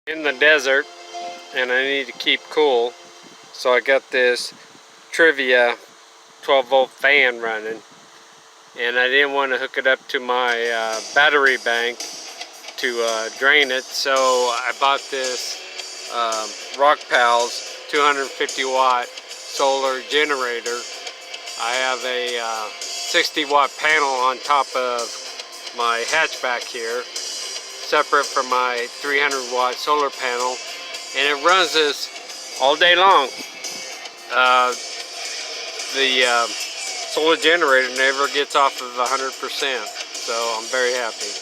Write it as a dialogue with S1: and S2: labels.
S1: In the desert and I need to keep cool, so I got this Treva 12-volt fan running, and I didn't want to hook it up to my battery bank to drain it, so I bought this Rockpals 250 watt solar generator. I have a 60 watt panel on top of my hatchback here, separate from my 300 watt solar panel, and it runs this all day long. The solar generator never gets off of 100%, so I'm very happy.